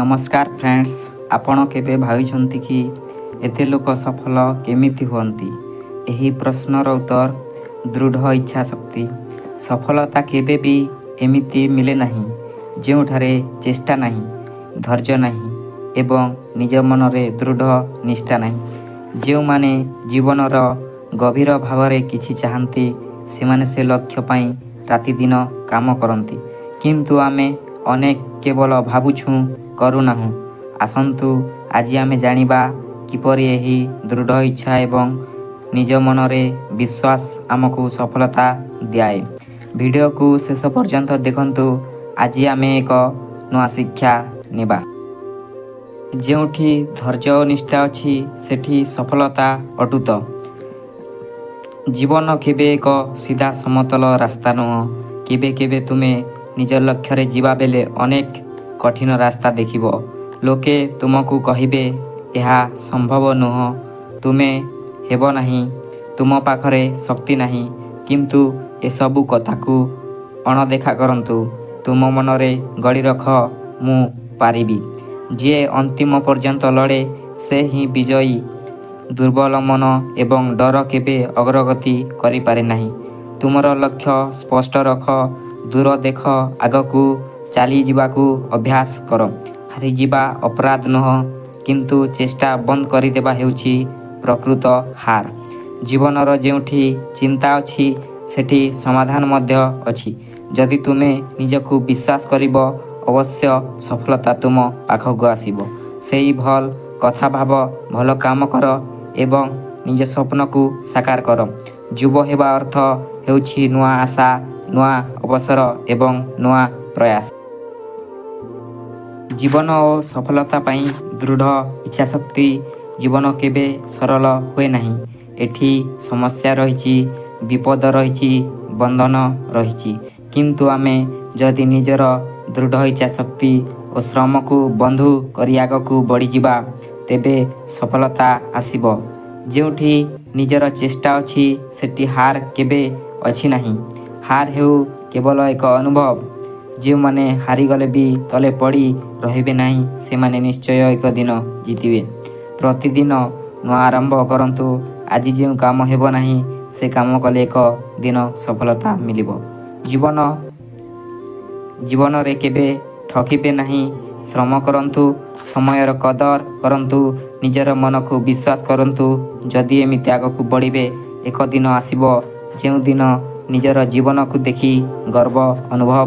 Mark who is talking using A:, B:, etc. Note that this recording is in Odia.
A: नमस्कार फ्रेंड्स, आपण केबे भाविछंती कि एते लोक सफल केमिति हुअंती? एही प्रश्नर उत्तर दृढ़ इच्छा शक्ति। सफलता केबे भी एमिति मिले नहीं ଯେଉଁଠାରେ ଚେଷ୍ଟା ନାହିଁ, ଧୈର୍ଯ୍ୟ ନାହିଁ ଏବଂ ନିଜ ମନରେ ଦୃଢ଼ ନିଷ୍ଠା ନାହିଁ। ଯେଉଁମାନେ ଜୀବନର ଗଭୀର ଭାବରେ କିଛି ଚାହାନ୍ତି ସେମାନେ ସେ ଲକ୍ଷ୍ୟ ପାଇଁ ରାତିଦିନ କାମ କରନ୍ତି, କିନ୍ତୁ ଆମେ ଅନେକ କେବଳ ଭାବୁଛୁ, କରୁନାହୁଁ। ଆସନ୍ତୁ ଆଜି ଆମେ ଜାଣିବା କିପରି ଏହି ଦୃଢ଼ ଇଚ୍ଛା ଏବଂ ନିଜ ମନରେ ବିଶ୍ୱାସ ଆମକୁ ସଫଳତା ଦିଆଏ। ଭିଡ଼ିଓକୁ ଶେଷ ପର୍ଯ୍ୟନ୍ତ ଦେଖନ୍ତୁ। ଆଜି ଆମେ ଏକ ନୂଆ ଶିକ୍ଷା ନେବା। ଯେଉଁଠି ଧୈର୍ଯ୍ୟ ଓ ନିଷ୍ଠା ଅଛି ସେଠି ସଫଳତା ଅଟୁଟ। ଜୀବନ କେବେ ଏକ ସିଧା ସମତଳ ରାସ୍ତା ନୁହଁ। କେବେ କେବେ ତୁମେ ନିଜ ଲକ୍ଷ୍ୟରେ ଯିବା ବେଳେ ଅନେକ କଠିନ ରାସ୍ତା ଦେଖିବ। ଲୋକେ ତୁମକୁ କହିବେ ଏହା ସମ୍ଭବ ନୁହଁ, ତୁମେ ହେବ ନାହିଁ, ତୁମ ପାଖରେ ଶକ୍ତି ନାହିଁ। କିନ୍ତୁ ଏସବୁ କଥାକୁ ଅଣଦେଖା କରନ୍ତୁ। ତୁମ ମନରେ ଗଢ଼ି ରଖ, ମୁଁ ପାରିବି। ଯିଏ ଅନ୍ତିମ ପର୍ଯ୍ୟନ୍ତ ଲଢ଼େ ସେ ହିଁ ବିଜୟୀ। ଦୁର୍ବଳ ମନ ଏବଂ ଡର କେବେ ଅଗ୍ରଗତି କରିପାରେ ନାହିଁ। ତୁମର ଲକ୍ଷ୍ୟ ସ୍ପଷ୍ଟ ରଖ, ଦୂର ଦେଖ, ଆଗକୁ ଚାଲିଯିବାକୁ ଅଭ୍ୟାସ କର। ହାରିଯିବା ଅପରାଧ ନୁହଁ, କିନ୍ତୁ ଚେଷ୍ଟା ବନ୍ଦ କରିଦେବା ହେଉଛି ପ୍ରକୃତ ହାର। ଜୀବନର ଯେଉଁଠି ଚିନ୍ତା ଅଛି ସେଠି ସମାଧାନ ମଧ୍ୟ ଅଛି। ଯଦି ତୁମେ ନିଜକୁ ବିଶ୍ୱାସ କରିବ, ଅବଶ୍ୟ ସଫଳତା ତୁମ ପାଖକୁ ଆସିବ। ସେଇ ଭଲ କଥା ଭାବ, ଭଲ କାମ କର ଏବଂ ନିଜ ସ୍ୱପ୍ନକୁ ସାକାର କର। ଯୁବ ହେବା ଅର୍ଥ ହେଉଛି ନୂଆ ଆଶା, ନୂଆ ଅବସର ଏବଂ ନୂଆ ପ୍ରୟାସ। ଜୀବନ ଓ ସଫଳତା ପାଇଁ ଦୃଢ଼ ଇଚ୍ଛାଶକ୍ତି। ଜୀବନ କେବେ ସରଳ ହୁଏ ନାହିଁ। ଏଠି ସମସ୍ୟା ରହିଛି, ବିପଦ ରହିଛି, ବନ୍ଧନ ରହିଛି। କିନ୍ତୁ ଆମେ ଯଦି ନିଜର ଦୃଢ଼ ଇଚ୍ଛାଶକ୍ତି ଓ ଶ୍ରମକୁ ବନ୍ଧୁ କରି ଆଗକୁ ବଢ଼ିଯିବା, ତେବେ ସଫଳତା ଆସିବ। ଯେଉଁଠି ନିଜର ଚେଷ୍ଟା ଅଛି ସେଠି ହାର କେବେ ଅଛି ନାହିଁ। ହାର ହେଉ କେବଳ ଏକ ଅନୁଭବ। ଯେଉଁମାନେ ହାରିଗଲେ ବି ତଳେ ପଡ଼ି ରହିବେ ନାହିଁ ସେମାନେ ନିଶ୍ଚୟ ଏକ ଦିନ ଜିତିବେ। ପ୍ରତିଦିନ ନୂଆ ଆରମ୍ଭ କରନ୍ତୁ। ଆଜି ଯେଉଁ କାମ ହେବ ନାହିଁ ସେ କାମ କଲେ ଏକ ଦିନ ସଫଳତା ମିଳିବ। ଜୀବନରେ କେବେ ଠକିବେ ନାହିଁ। ଶ୍ରମ କରନ୍ତୁ, ସମୟର କଦର କରନ୍ତୁ, ନିଜର ମନକୁ ବିଶ୍ୱାସ କରନ୍ତୁ। ଯଦି ଏମିତି ଆଗକୁ ବଢ଼ିବେ, ଏକ ଦିନ ଆସିବ ଯେଉଁଦିନ ନିଜର ଜୀବନକୁ ଦେଖି ଗର୍ବ ଅନୁଭବ